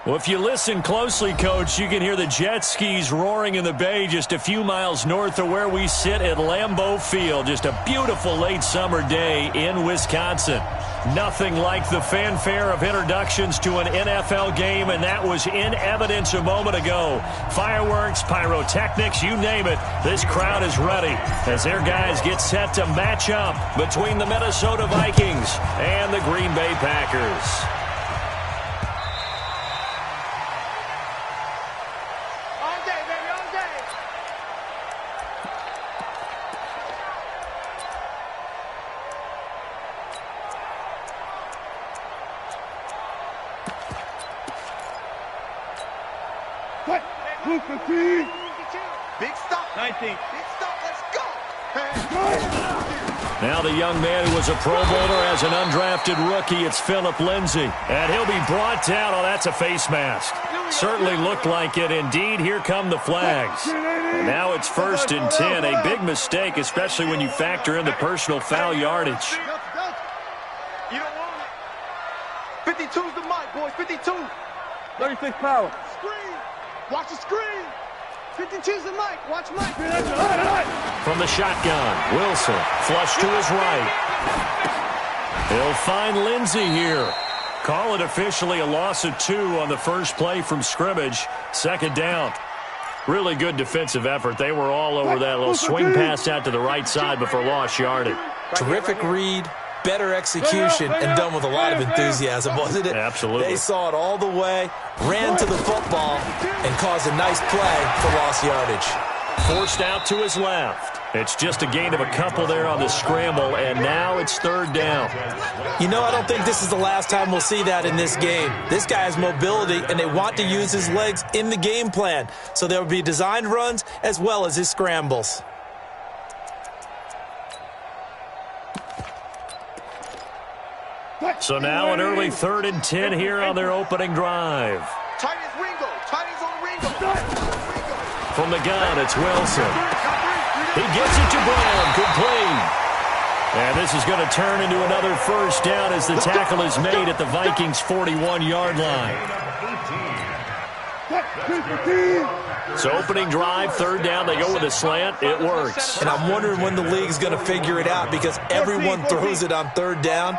Well, if you listen closely, Coach, you can hear the jet skis roaring in the bay just a few miles north of where we sit at Lambeau Field. Just a beautiful late summer day in Wisconsin. Nothing like the fanfare of introductions to an NFL game, and that was in evidence a moment ago. Fireworks, pyrotechnics, you name it. This crowd is ready as their guys get set to match up between the Minnesota Vikings and the Green Bay Packers. Big stop. 19. Big stop. Let's go. Now the young man who was a Pro Bowler as an undrafted rookie, it's Phillip Lindsay. And he'll be brought down. Oh, that's a face mask. Certainly looked like it. Indeed, here come the flags. And now it's 1st and 10. A big mistake, especially when you factor in the personal foul yardage. You don't want it. 52's the mic, boys. 52. 36 power. Screen. Watch the screen. 52's the mic. Watch Mike. From the shotgun, Wilson flush to his right. He'll find Lindsay here. Call it officially a loss of 2 on the first play from scrimmage. 2nd down. Really good defensive effort. They were all over that little swing pass out to the right side before lost yardage. Terrific read, better execution, and done with a lot of enthusiasm, wasn't it? Absolutely. They saw it all the way, ran to the football, and caused a nice play for lost yardage. Forced out to his left. It's just a gain of a couple there on the scramble, and now it's 3rd down. You know, I don't think this is the last time we'll see that in this game. This guy has mobility, and they want to use his legs in the game plan. So there will be designed runs as well as his scrambles. So now an early 3rd and 10 here on their opening drive. Tight as Ringo. Tight as on Ringo. From the gun, it's Wilson. He gets it to Brown, complete. And this is going to turn into another 1st down as the tackle is made at the Vikings' 41-yard line. So opening drive, 3rd down, they go with a slant. It works. And I'm wondering when the league's going to figure it out because everyone throws it on 3rd down.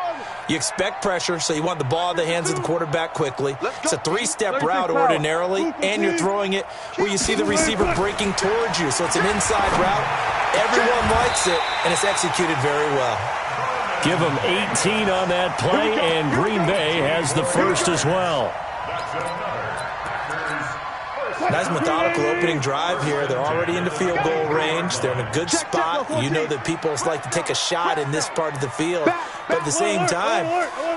You expect pressure, so you want the ball in the hands of the quarterback quickly. It's a 3-step route ordinarily, and you're throwing it where you see the receiver breaking towards you. So it's an inside route. Everyone likes it, and it's executed very well. Give them 18 on that play, and Green Bay has the first as well. Nice methodical opening drive here. They're already into field goal range. They're in a good spot. You know that people like to take a shot in this part of the field. But at the same time,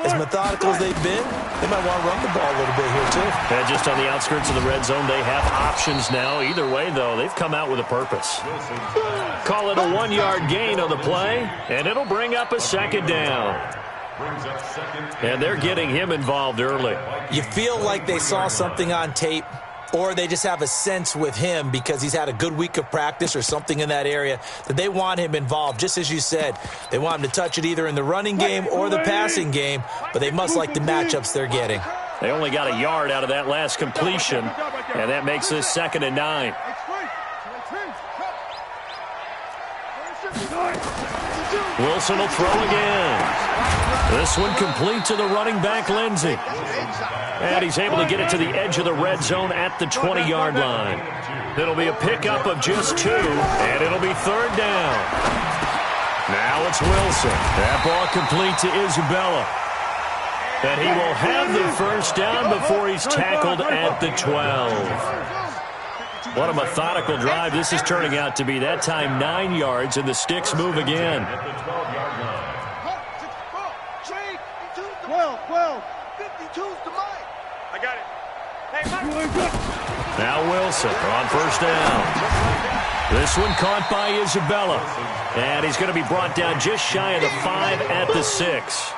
as methodical as they've been, they might want to run the ball a little bit here too. And just on the outskirts of the red zone, they have options now. Either way, though, they've come out with a purpose. Call it a 1-yard gain on the play, and it'll bring up a 2nd down. And they're getting him involved early. You feel like they saw something on tape, or they just have a sense with him because he's had a good week of practice or something in that area that they want him involved. Just as you said, they want him to touch it either in the running game or the passing game, but they must like the matchups they're getting. They only got a yard out of that last completion, and that makes this 2nd and 9. Wilson will throw again. This one complete to the running back, Lindsay. And he's able to get it to the edge of the red zone at the 20-yard line. It'll be a pickup of just 2, and it'll be 3rd down. Now it's Wilson. That ball complete to Isabella. And he will have the 1st down before he's tackled at the 12. What a methodical drive this is turning out to be. That time 9 yards, and the sticks move again. 12. 52's the mic. I got it. Hey, Mike. Now Wilson on 1st down. This one caught by Isabella. And he's going to be brought down just shy of the 5 at the 6.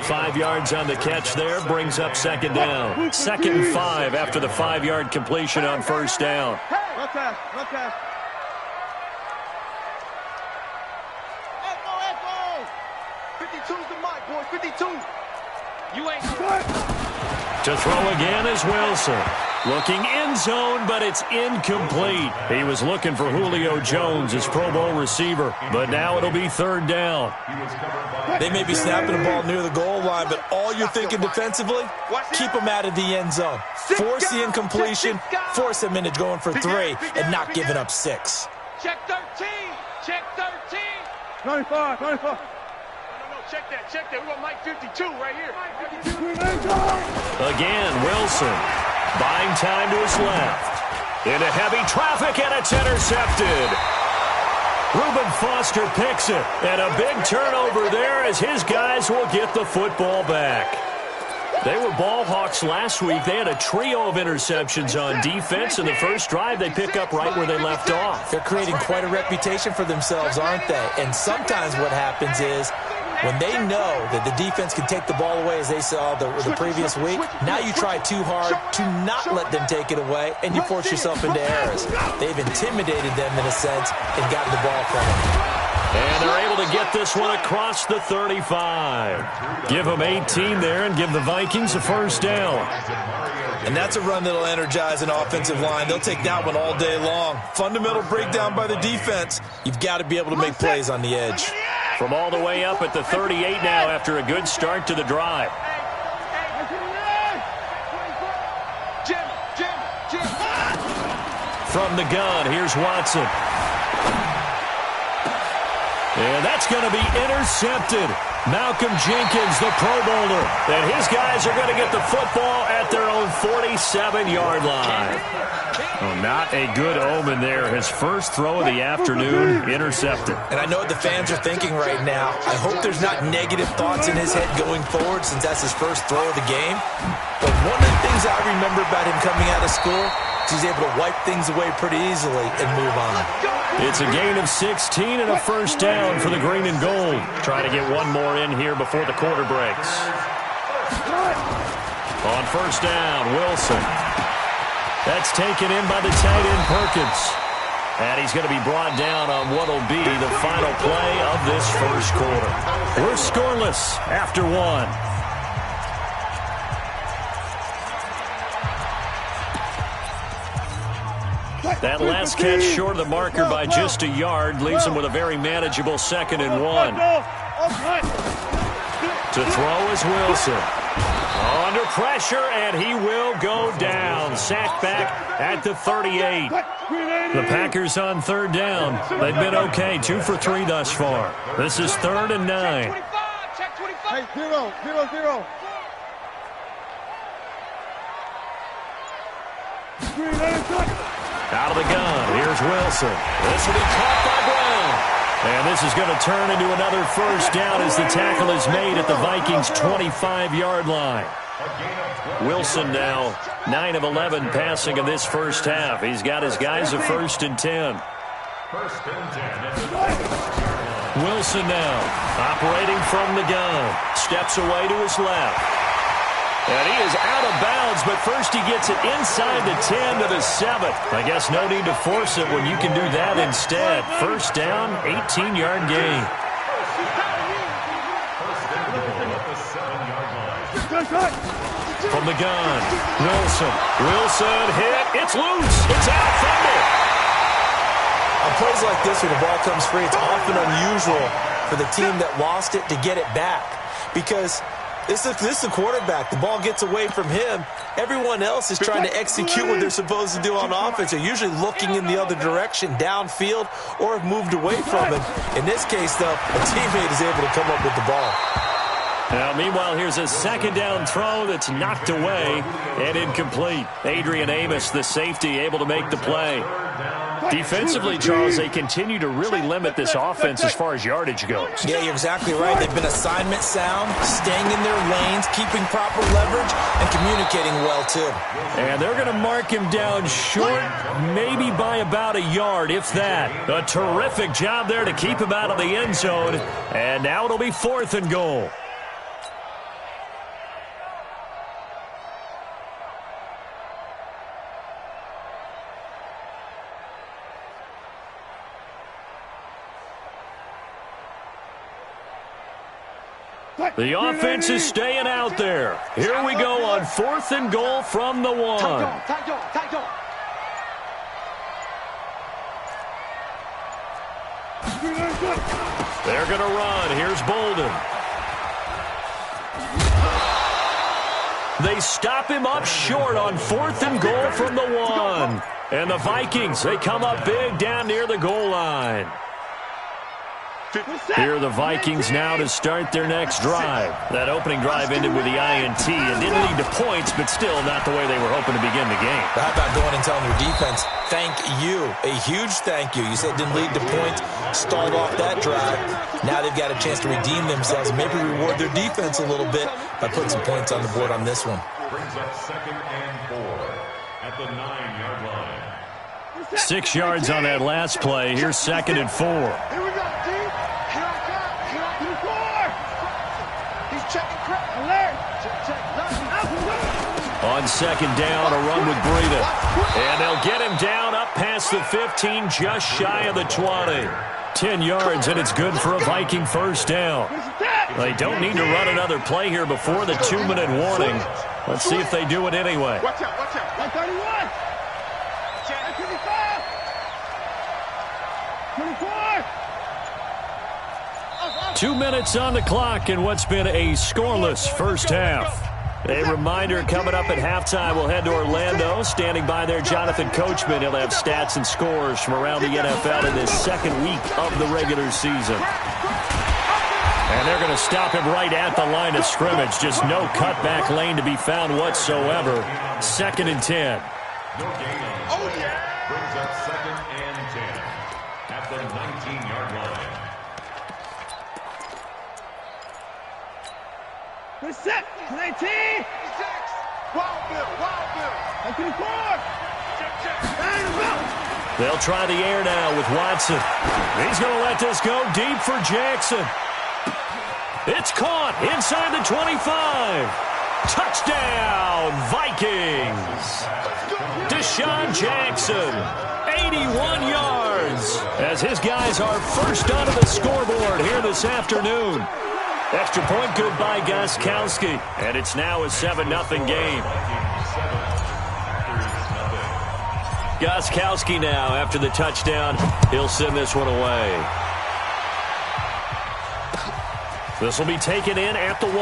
5 yards on the catch there, brings up 2nd down. 2nd and 5 after the 5-yard completion on 1st down. Left pass. 52's the mic, boys. 52. You ain't. To throw again is Wilson. Looking end zone, but it's incomplete. He was looking for Julio Jones, his Pro Bowl receiver, but now it'll be third down. They may be snapping the ball near the goal line, but all you're thinking defensively, keep them out of the end zone. Force the incompletion, force them into going for 3, and not giving up 6. Check 13. Check 13. 95, 95. No, check that. We got Mike 52 right here. Again, Wilson buying time to his left. Into heavy traffic, and it's intercepted. Reuben Foster picks it, and a big turnover there as his guys will get the football back. They were ball hawks last week. They had a trio of interceptions on defense. In the first drive, they pick up right where they left off. They're creating quite a reputation for themselves, aren't they? And sometimes what happens is when they know that the defense can take the ball away, as they saw the previous week, now you try too hard to not let them take it away, and you force yourself into errors. They've intimidated them in a sense and gotten the ball from them. And they're able to get this one across the 35. Give them 18 there and give the Vikings a first down. And that's a run that'll energize an offensive line. They'll take that one all day long. Fundamental breakdown by the defense. You've got to be able to make plays on the edge. From all the way up at the 38 now after a good start to the drive. From the gun, here's Watson. And that's going to be intercepted. Malcolm Jenkins, the Pro Bowler. And his guys are going to get the football at their own 47-yard line. Oh, not a good omen there. His first throw of the afternoon, intercepted. And I know what the fans are thinking right now. I hope there's not negative thoughts in his head going forward since that's his first throw of the game. But one of the things I remember about him coming out of school is he's able to wipe things away pretty easily and move on. It's a gain of 16 and a first down for the green and gold. Trying to get one more in here before the quarter breaks. On first down, Wilson. That's taken in by the tight end, Perkins. And he's going to be brought down on what will be the final play of this first quarter. We're scoreless after one. That last catch short of the marker by just a yard leaves him with a very manageable 2nd and 1. To throw is Wilson. Under pressure, and he will go down. Sacked back at the 38. The Packers on third down. They've been okay, 2 for 3 thus far. This is 3rd and 9. Hey, 0, 0, 0. Out of the gun, here's Wilson. This will be caught by Brown. And this is going to turn into another first down as the tackle is made at the Vikings' 25-yard line. Wilson now 9 of 11 passing in this first half. He's got his guys a 1st and 10. Wilson now operating from the gun. Steps away to his left. And he is out of bounds, but first he gets it inside the 10 to the 7. I guess no need to force it when you can do that instead. First down, 18-yard gain. From the gun, Wilson. Wilson hit. It's loose. It's out. Fumble. On plays like this where the ball comes free, it's often unusual for the team that lost it to get it back because this is the quarterback. The ball gets away from him. Everyone else is trying to execute what they're supposed to do on offense. They're usually looking in the other direction, downfield, or have moved away from him. In this case, though, a teammate is able to come up with the ball. Now, meanwhile, here's a 2nd down throw that's knocked away and incomplete. Adrian Amos, the safety, able to make the play. Defensively, Charles, they continue to really limit this offense as far as yardage goes. Yeah, you're exactly right. They've been assignment sound, staying in their lanes, keeping proper leverage, and communicating well, too. And they're going to mark him down short, maybe by about a yard, if that. A terrific job there to keep him out of the end zone. And now it'll be 4th and goal. The offense is staying out there. Here we go on 4th and goal from the 1. They're going to run. Here's Bolden. They stop him up short on 4th and goal from the 1. And the Vikings, they come up big down near the goal line. Here are the Vikings now to start their next drive. That opening drive ended with the INT and didn't lead to points, but still not the way they were hoping to begin the game. How about going and telling your defense, thank you, a huge thank you. You said it didn't lead to points, stalled off that drive. Now they've got a chance to redeem themselves, maybe reward their defense a little bit by putting some points on the board on this one. Brings up 2nd and 4 at the 9-yard line. 6 yards on that last play. Here's 2nd and 4. Here we go, D. Here I come. He's checking crap. Alert. Check. On 2nd down, a run with Breida. And they'll get him down up past the 15, just shy of the 20. 10 yards, and it's good for a Viking first down. They don't need to run another play here before the 2-minute warning. Let's see if they do it anyway. Watch out. 131. 2 minutes on the clock in what's been a scoreless first half. A reminder coming up at halftime, we'll head to Orlando. Standing by there, Jonathan Coachman. He'll have stats and scores from around the NFL in this 2nd week of the regular season. And they're going to stop him right at the line of scrimmage. Just no cutback lane to be found whatsoever. 2nd and 10. Oh, yeah. Brings up 2nd and 10 at the 19-yard line. Set. 19. Wild Bill. 24. They'll try the air now with Watson. He's going to let this go deep for Jackson. It's caught inside the 25. Touchdown, Vikings. Deshaun Jackson, 81 yards, as his guys are first onto the scoreboard here this afternoon. Extra point good by Gostkowski, and it's now a 7-0 game. Gostkowski now, after the touchdown, he'll send this one away. This will be taken in at the 1.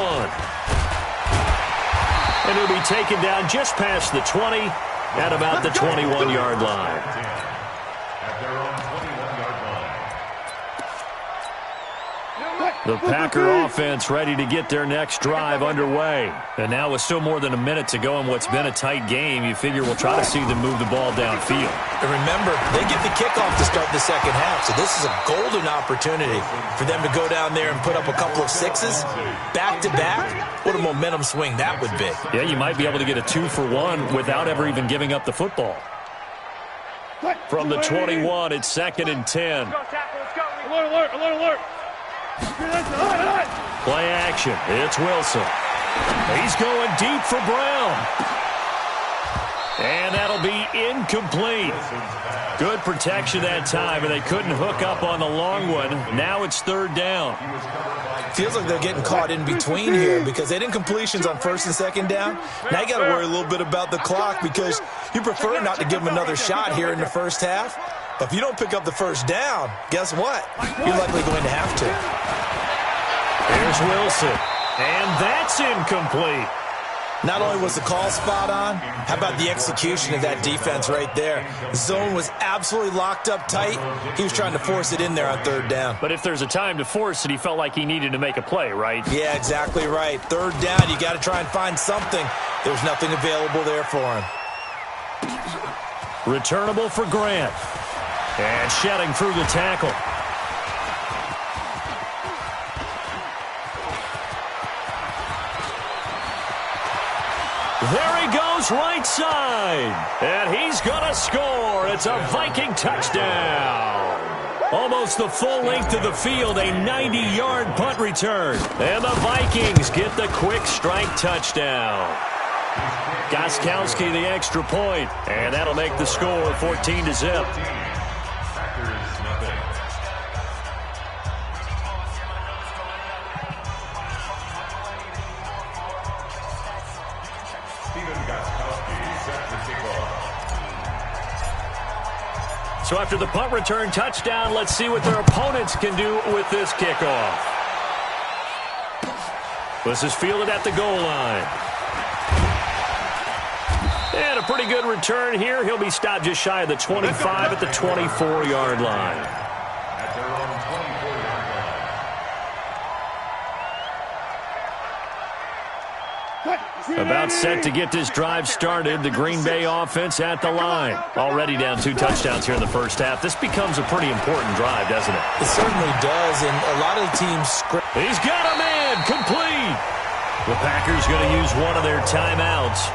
And it'll be taken down just past the 20 at about the 21-yard line. At their own 21-yard line. The Packer offense ready to get their next drive underway. And now with still more than a minute to go in what's been a tight game, you figure we'll try to see them move the ball downfield. And remember, they get the kickoff to start the 2nd half, so this is a golden opportunity for them to go down there and put up a couple of 6s back-to-back. What a momentum swing that would be. Yeah, you might be able to get a 2-for-1 without ever even giving up the football. From the 21, it's 2nd and 10. Alert. Play action. It's Wilson. He's going deep for Brown. And that'll be incomplete. Good protection that time, and they couldn't hook up on the long one. Now it's 3rd down. Feels like they're getting caught in between here because they didn't completions on 1st and 2nd down. Now you got to worry a little bit about the clock because you prefer not to give them another shot here in the first half. But if you don't pick up the 1st down, guess what? You're likely going to have to. Here's Wilson, and that's incomplete. Not only was the call spot on, how about the execution of that defense right there? The zone was absolutely locked up tight. He was trying to force it in there on 3rd down. But if there's a time to force it, he felt like he needed to make a play, right? Yeah, exactly right. 3rd down, you got to try and find something. There was nothing available there for him. Returnable for Grant. And shedding through the tackle. There he goes right side. And he's going to score. It's a Viking touchdown. Almost the full length of the field, a 90-yard punt return. And the Vikings get the quick strike touchdown. Gostkowski the extra point. And that'll make the score 14-0. So after the punt return touchdown, let's see what their opponents can do with this kickoff. This is fielded at the goal line. And a pretty good return here. He'll be stopped just shy of the 25 at the 24-yard line. At their own 24-yard line. About set to get this drive started. The Green Bay offense at the line. Already down 2 touchdowns here in the first half. This becomes a pretty important drive, doesn't it? It certainly does, and a lot of the teams script. He's got a man complete. The Packers going to use one of their timeouts,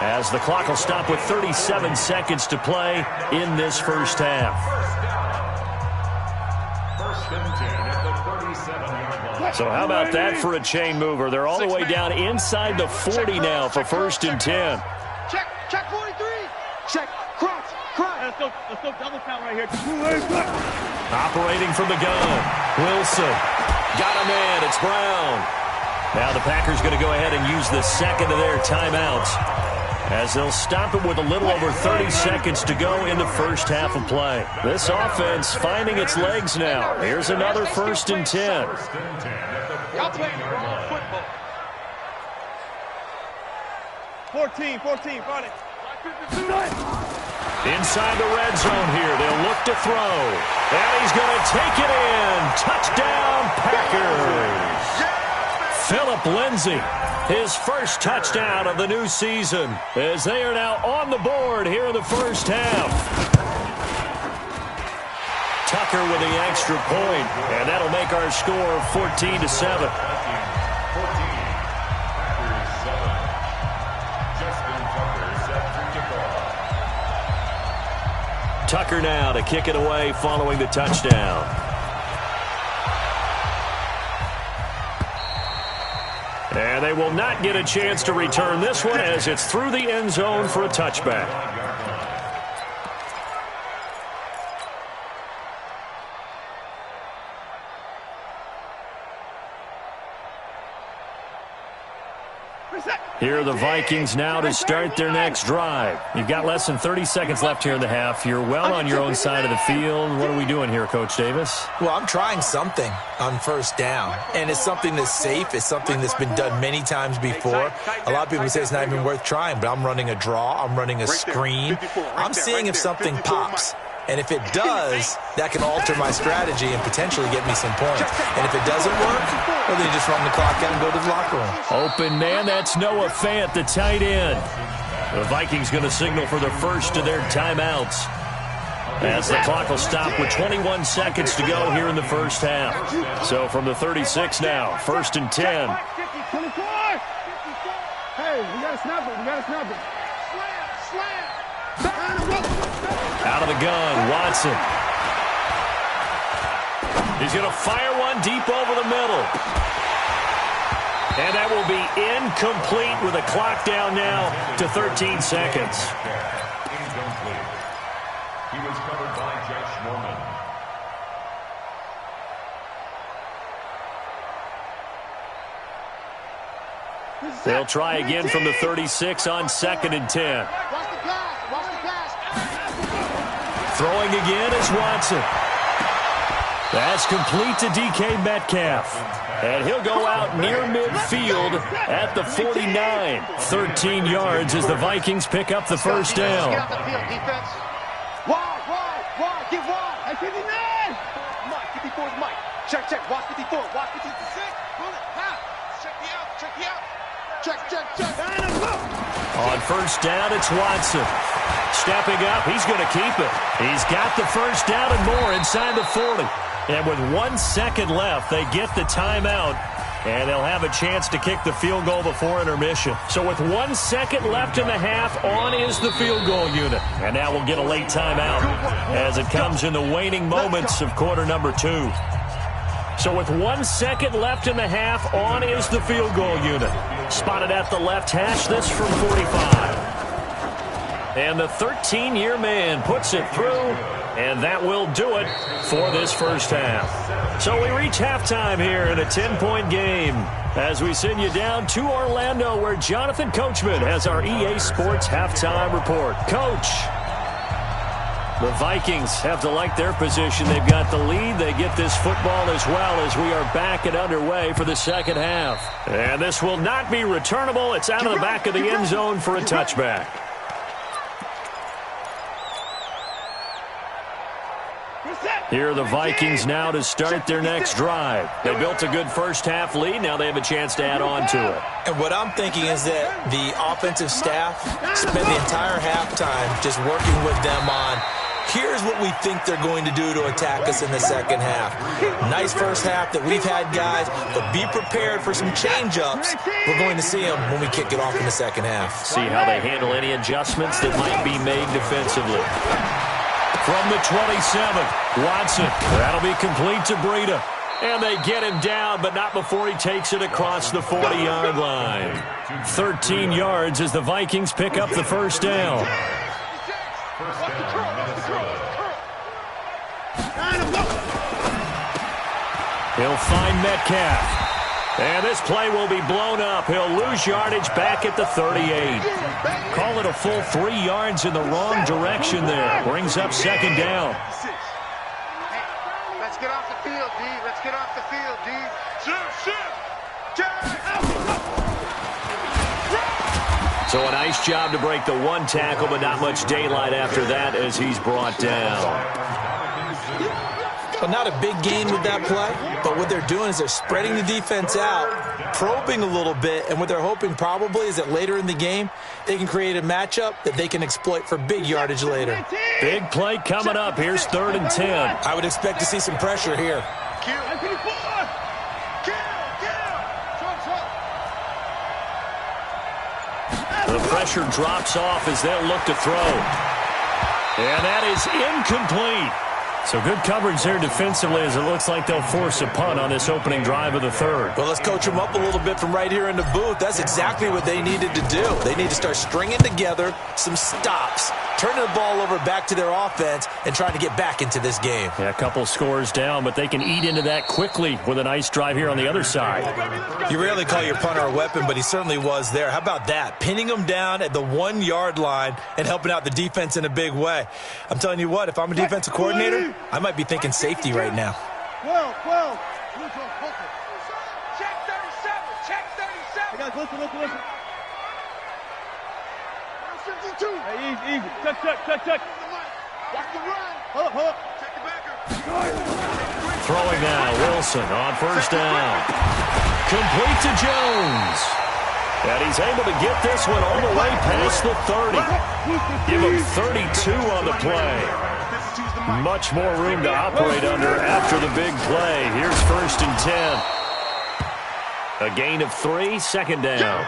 as the clock will stop with 37 seconds to play in this first half. First and 10 at the 37-yard line. So how about that for a chain mover? They're all the way down inside the 40 now for first and 10. Check 43. Check, cross. Let's go double count right here. Operating from the gun. Wilson. Got a man. It's Brown. Now the Packers going to go ahead and use the second of their timeouts, as they'll stop it with a little over 30 seconds to go in the first half of play. This offense finding its legs now. Here's another first and 10. First and 10 at the Y'all playing 14-yard wrong line. football. 14, run it. Inside the red zone here. They'll look to throw. And he's going to take it in. Touchdown, Packers. Philip Lindsay, his first touchdown of the new season, as they are now on the board here in the first half. Tucker with the extra point, and that'll make our score 14-7. 14. Packers 7. Justin Tucker set to kick off. Tucker now to kick it away following the touchdown. And they will not get a chance to return this one, as it's through the end zone for a touchback. Here are the Vikings now to start their next drive. You've got less than 30 seconds left here in the half. You're well on your own side of the field. What are we doing here, Coach Davis? Well, I'm trying something on first down, and it's something that's safe. It's something that's been done many times before. A lot of people say it's not even worth trying, but I'm running a draw. I'm running a screen. I'm seeing if something pops. And if it does, that can alter my strategy and potentially get me some points. And if it doesn't work, well, then you just run the clock out and go to the locker room. Open man, that's Noah Fant, the tight end. The Vikings going to signal for the first of their timeouts, as the clock will stop with 21 seconds to go here in the first half. So from the 36 now, first and 10. 24. Hey, we got to snap it. Slam. Out of the gun, Watson. He's going to fire one deep over the middle. And that will be incomplete with a clock down now to 13 seconds. Incomplete. He was covered by Josh Norman. They'll try again from the 36 on second and 10. Watch the pass. Throwing again is Watson. That's complete to DK Metcalf. And he'll go out near midfield at the 49. 13 yards as the Vikings pick up the first down. Get out the field, defense. Wide. Get wide. Hey, 59. Mike, 54 is Mike. Check. Watch 54. Watch 56. Run it. Pass. Check me out. Check. On first down, it's Watson. Stepping up, he's going to keep it. He's got the first down and more inside the 40. And with 1 second left, they get the timeout, and they'll have a chance to kick the field goal before intermission. So with 1 second left in the half, on is the field goal unit. And now we'll get a late timeout as it comes in the waning moments of quarter number 2. So with 1 second left in the half, on is the field goal unit. Spotted at the left hash, this from 45. And the 13-year man puts it through, and that will do it for this first half. So we reach halftime here in a 10-point game as we send you down to Orlando, where Jonathan Coachman has our EA Sports halftime report. Coach. The Vikings have to like their position. They've got the lead. They get this football as well as we are back and underway for the second half. And this will not be returnable. It's out of the back of the end zone for a touchback. Here are the Vikings now to start their next drive. They built a good first-half lead. Now they have a chance to add on to it. And what I'm thinking is that the offensive staff spent the entire halftime just working with them on, here's what we think they're going to do to attack us in the second half. Nice first half that we've had, guys, but be prepared for some change-ups. We're going to see them when we kick it off in the second half. See how they handle any adjustments that might be made defensively. From the 27, Watson. That'll be complete to Breida. And they get him down, but not before he takes it across the 40-yard line. 13 yards as the Vikings pick up the first down. He'll find Metcalf. And this play will be blown up. He'll lose yardage back at the 38. Call it a full 3 yards in the wrong direction there. Brings up second down. Let's get off the field, D. Let's get off the field, D. So a nice job to break the one tackle, but not much daylight after that as he's brought down. Well, not a big gain with that play, but what they're doing is they're spreading the defense out, probing a little bit, and what they're hoping probably is that later in the game, they can create a matchup that they can exploit for big yardage later. Big play coming up. Here's 3rd and 10. I would expect to see some pressure here. The pressure drops off as they'll look to throw. And that is incomplete. So good coverage there defensively as it looks like they'll force a punt on this opening drive of the third. Well, let's coach them up a little bit from right here in the booth. That's exactly what they needed to do. They need to start stringing together some stops, turning the ball over back to their offense, and trying to get back into this game. Yeah, a couple scores down, but they can eat into that quickly with a nice drive here on the other side. You rarely call your punter a weapon, but he certainly was there. How about that? Pinning him down at the 1-yard line and helping out the defense in a big way. I'm telling you what, if I'm a defensive coordinator, I might be thinking safety right now. 12. Check 37. Check 37. Guys, listen. 52. Hey, easy. Check. Watch the run. Hold up. Check the backer. Throwing now, Wilson on first down. Complete to Jones. And he's able to get this one all the way past the 30. Give him 32 on the play. Much more room to operate under after the big play. Here's 1st and 10. A gain of 3, second down.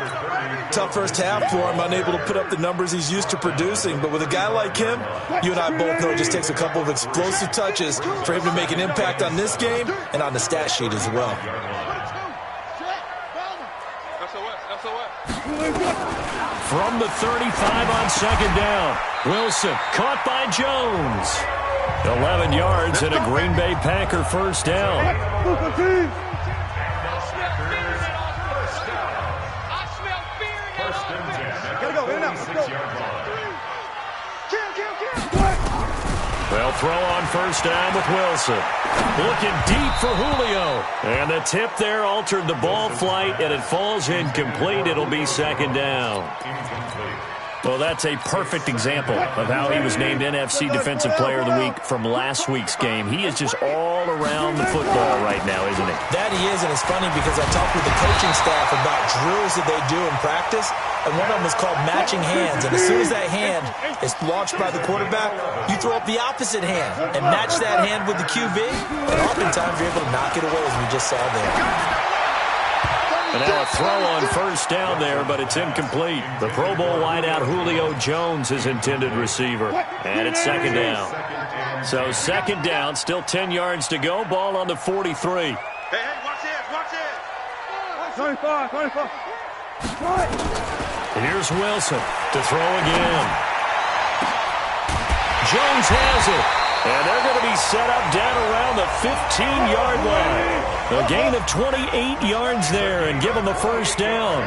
Tough first half for him, unable to put up the numbers he's used to producing. But with a guy like him, you and I both know it just takes a couple of explosive touches for him to make an impact on this game and on the stat sheet as well. From the 35 on second down. Wilson caught by Jones. 11 yards and a Green Bay Packer first down. They'll throw on first down with Wilson. Looking deep for Julio. And the tip there altered the ball flight, and it falls incomplete. It'll be second down. Well, that's a perfect example of how he was named NFC Defensive Player of the Week from last week's game. He is just all around the football right now, isn't he? That he is, and it's funny because I talked with the coaching staff about drills that they do in practice, and one of them is called matching hands. And as soon as that hand is launched by the quarterback, you throw up the opposite hand and match that hand with the QB, and oftentimes you're able to knock it away, as we just saw there. And now a throw on first down there, but it's incomplete. The Pro Bowl wideout Julio Jones is intended receiver. And it's second down. So second down, still 10 yards to go. Ball on the 43. Hey, watch it. 25. Here's Wilson to throw again. Jones has it. And they're going to be set up down around the 15-yard line. A gain of 28 yards there and give them the first down.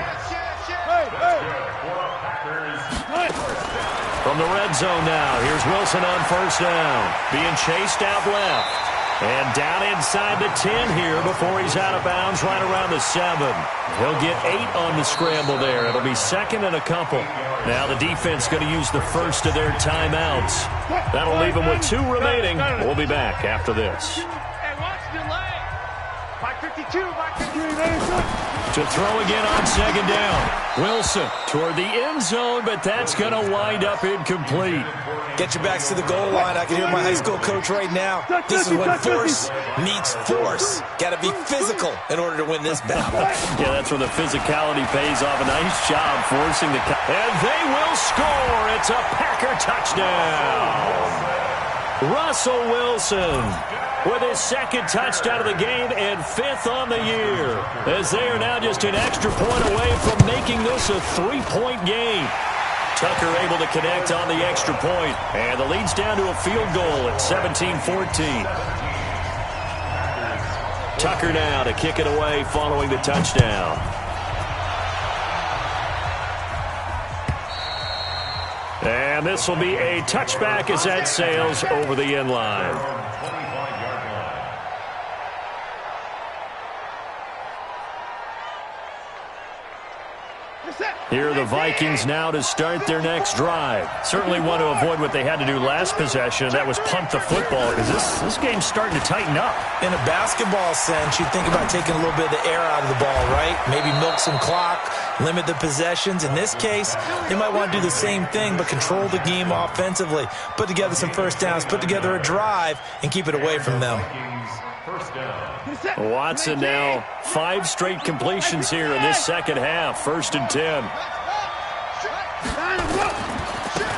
From From the red zone now, here's Wilson on first down. Being chased out left. And down inside the 10 here before he's out of bounds right around the 7. He'll get 8 on the scramble there. It'll be second and a couple. Now the defense going to use the first of their timeouts. That'll leave them with 2 remaining. We'll be back after this. Hey, watch the leg. Mike 52, Mike 53. To throw again on second down. Wilson toward the end zone, but that's going to wind up incomplete. Get your backs to the goal line. I can hear my high school coach right now. This is when force meets force. Got to be physical in order to win this battle. Yeah, that's where the physicality pays off. A nice job forcing the... And they will score. It's a Packer touchdown. Russell Wilson with his second touchdown of the game and 5th on the year, as they are now just an extra point away from making this a 3-point game. Tucker able to connect on the extra point, and the lead's down to a field goal at 17-14. Tucker now to kick it away following the touchdown. And this will be a touchback as that sails over the end line. Here are the Vikings now to start their next drive. Certainly want to avoid what they had to do last possession. That was punt the football, because this game's starting to tighten up. In a basketball sense, you think about taking a little bit of the air out of the ball, right? Maybe milk some clock, limit the possessions. In this case, they might want to do the same thing, but control the game offensively. Put together some first downs, put together a drive, and keep it away from them. Watson now 5 straight completions here in this second half. 1st and 10.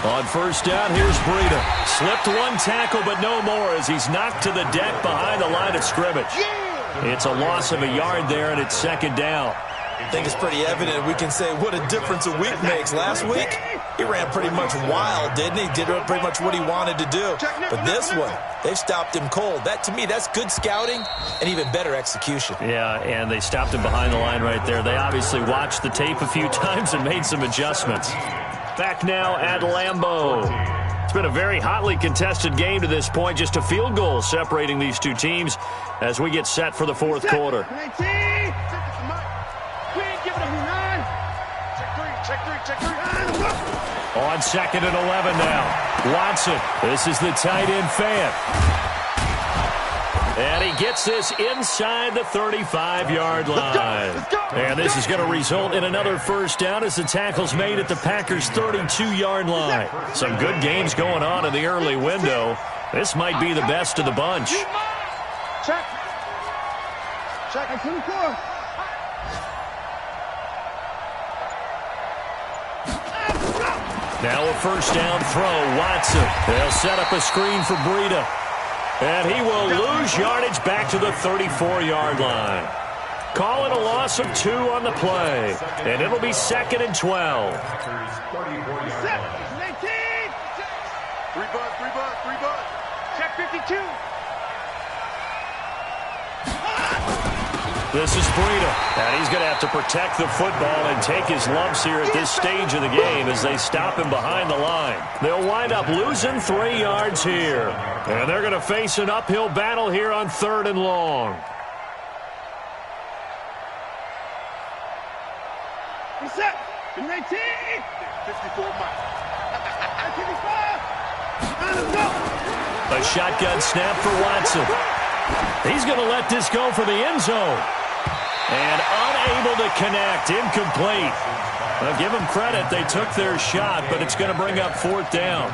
On first down, here's Breida. Slipped 1 tackle, but no more as he's knocked to the deck behind the line of scrimmage. It's a loss of a yard there, and it's 2nd down. I think it's pretty evident. We can say what a difference a week makes. Last week, he ran pretty much wild, didn't he? Did pretty much what he wanted to do. But this one, they've stopped him cold. That, to me, that's good scouting and even better execution. Yeah, and they stopped him behind the line right there. They obviously watched the tape a few times and made some adjustments. Back now at Lambeau. It's been a very hotly contested game to this point. Just a field goal separating these two teams as we get set for the 4th quarter. On 2nd and 11 now. Watson, this is the tight end fan. And he gets this inside the 35-yard line. And this is going to result in another first down as the tackle's made at the Packers' 32-yard line. Some good games going on in the early window. This might be the best of the bunch. Check. Now a first down throw. Watson. They'll set up a screen for Breida. And he will lose yardage back to the 34-yard line. Call it a loss of 2 on the play. And it'll be 2nd and 12. 3 bucks. Check 52. This is Breida, and he's going to have to protect the football and take his lumps here at this stage of the game as they stop him behind the line. They'll wind up losing 3 yards here, and they're going to face an uphill battle here on 3rd and long. Reset. 19. 54 miles. A shotgun snap for Watson. He's going to let this go for the end zone. And unable to connect, incomplete. Well, give them credit, they took their shot, but it's going to bring up 4th down.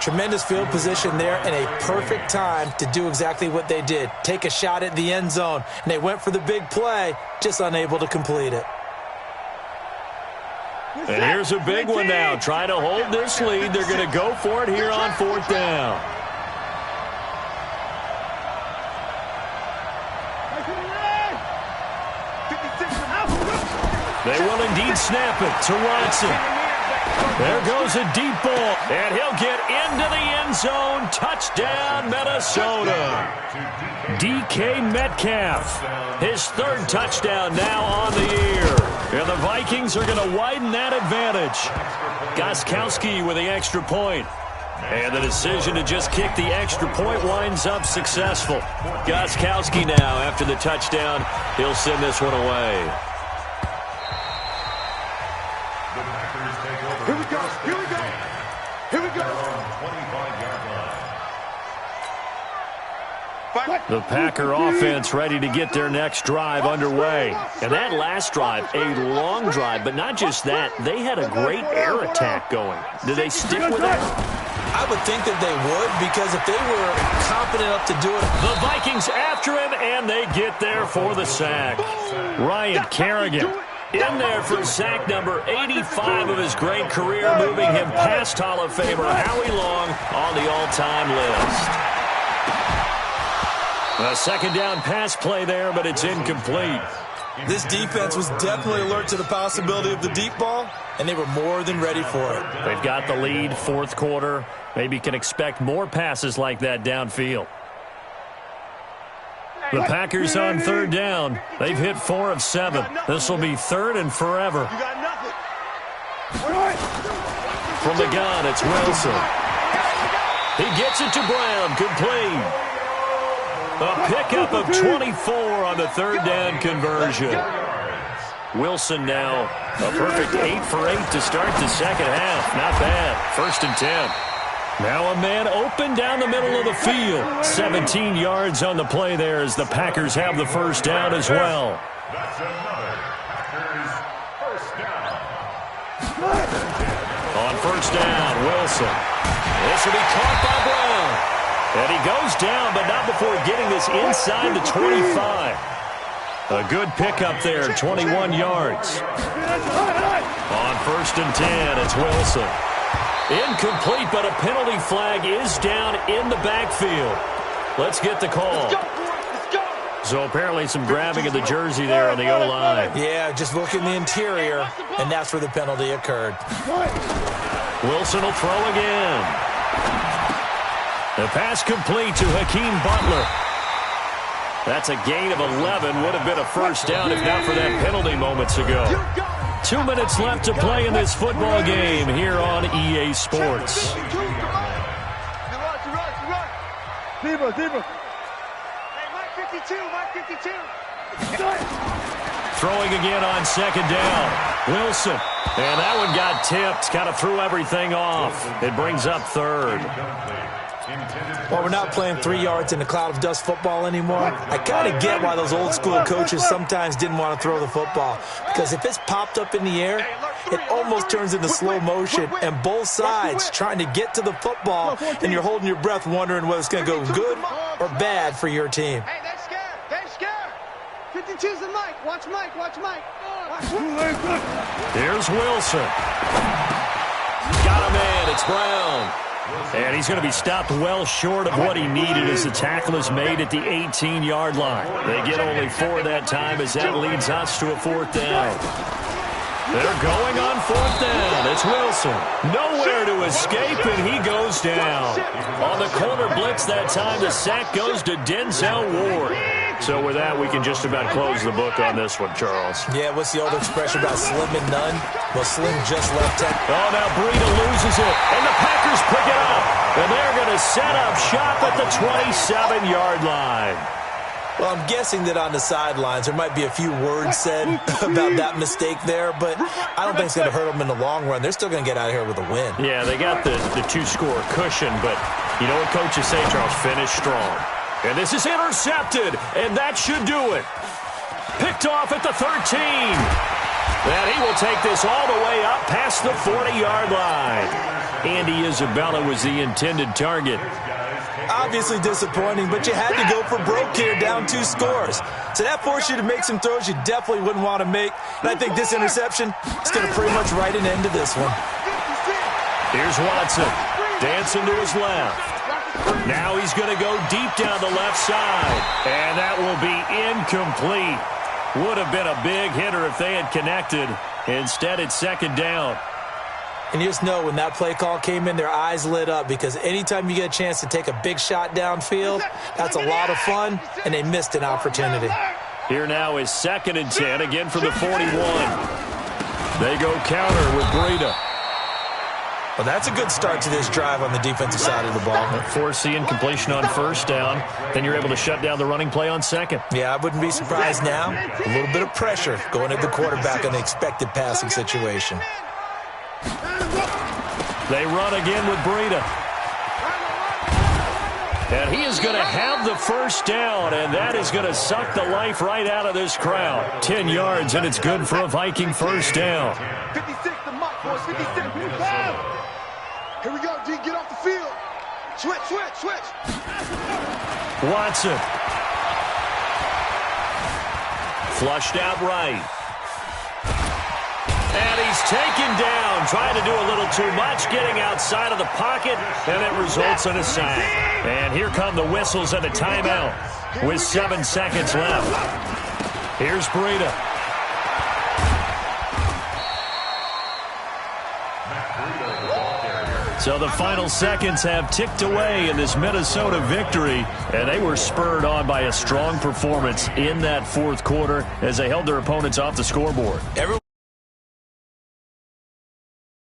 Tremendous field position there and a perfect time to do exactly what they did. Take a shot at the end zone, and they went for the big play, just unable to complete it. And here's a big one now, trying to hold this lead. They're going to go for it here on 4th down. They will indeed snap it to Watson. There goes a deep ball, and he'll get into the end zone. Touchdown, Minnesota. DK Metcalf, his third touchdown now on the year. And the Vikings are going to widen that advantage. Gostkowski with the extra point. And the decision to just kick the extra point winds up successful. Gostkowski now, after the touchdown, he'll send this one away. Here we go. Here we go. Here we go. The Packer offense ready to get their next drive underway. And that last drive, a long drive, but not just that. They had a great air attack going. Did they stick with that? I would think that they would, because if they were confident enough to do it. The Vikings after him, and they get there for the sack. Ryan Kerrigan in there for sack number 85 of his great career, moving him past Hall of Famer Howie Long on the all-time list. A second down pass play there, but it's incomplete. This defense was definitely alert to the possibility of the deep ball, and they were more than ready for it. They've got the lead, fourth quarter. Maybe can expect more passes like that downfield. The Packers on third down. They've hit 4 of 7. This will be third and forever. You got nothing. From the gun, it's Wilson. He gets it to Brown, complete. A pickup of 24 on the third down conversion. Wilson now a perfect 8 for 8 to start the second half. Not bad. First and 10. Now a man open down the middle of the field. 17 yards on the play there as the Packers have the first down as well. That's another Packers first down. On first down, Wilson. This will be caught by Brown. And he goes down, but not before getting this inside the 25. A good pickup there, 21 yards. On first and 10, it's Wilson. Incomplete, but a penalty flag is down in the backfield. Let's get the call. So apparently some grabbing of the jersey there on the O-line. Yeah, just look in the interior, and that's where the penalty occurred. Wilson will throw again. The pass complete to Hakeem Butler. That's a gain of 11. Would have been a first down if not for that penalty moments ago. 2 minutes left to play in this football game here on EA Sports. Deeper. Hey, Mike 52, Mike 52. Throwing again on second down. Wilson. And that one got tipped. Kind of threw everything off. It brings up third. Well, we're not playing 3 yards in a cloud of dust football anymore. I kind of get why those old school coaches sometimes didn't want to throw the football. Because if it's popped up in the air, it almost turns into slow motion. And both sides trying to get to the football, and you're holding your breath wondering whether it's going to go good or bad for your team. Hey, they're scared. They're scared. 52's the Mike. Watch Mike. Watch Mike. Here's Wilson. Got a man. It's Brown. And he's going to be stopped well short of what he needed as the tackle is made at the 18-yard line. They get only 4 that time as that leads us to a fourth down. They're going on fourth down. It's Wilson. Nowhere to escape, and he goes down. On the corner blitz that time, the sack goes to Denzel Ward. So with that, we can just about close the book on this one, Charles. Yeah, what's the old expression about slim and none? Well, Slim just left tech. Oh, now Breida loses it, and the Packers pick it up. And they're going to set up shop at the 27-yard line. Well, I'm guessing that on the sidelines there might be a few words said about that mistake there, but I don't think it's going to hurt them in the long run. They're still going to get out of here with a win. Yeah, they got the 2-score cushion, but you know what coaches say, Charles? Finish strong. And this is intercepted, and that should do it. Picked off at the 13. And he will take this all the way up past the 40-yard line. Andy Isabella was the intended target. Obviously disappointing, but you had to go for broke here, down 2 scores. So that forced you to make some throws you definitely wouldn't want to make. And I think this interception is going to pretty much write an end to this one. Here's Watson, dancing to his left. Now he's going to go deep down the left side. And that will be incomplete. Would have been a big hitter if they had connected. Instead, it's second down. And you just know when that play call came in, their eyes lit up because anytime you get a chance to take a big shot downfield, that's a lot of fun, and they missed an opportunity. Here now is 2nd and 10, again from the 41. They go counter with Breida. Well, that's a good start to this drive on the defensive side of the ball. Force the incompletion on 1st down. Then you're able to shut down the running play on 2nd. Yeah, I wouldn't be surprised now. A little bit of pressure going at the quarterback on the expected passing situation. They run again with Breida. And he is going to have the 1st down, and that is going to suck the life right out of this crowd. 10 yards, and it's good for a Viking 1st down. 56, the mark, boys. 56. Here we go, D. Get off the field. Switch. Watson. Flushed out right. And he's taken down, trying to do a little too much, getting outside of the pocket, and it results in a sack. And here come the whistles and a timeout with 7 seconds left. Here's Breida. So the final seconds have ticked away in this Minnesota victory, and they were spurred on by a strong performance in that 4th quarter as they held their opponents off the scoreboard.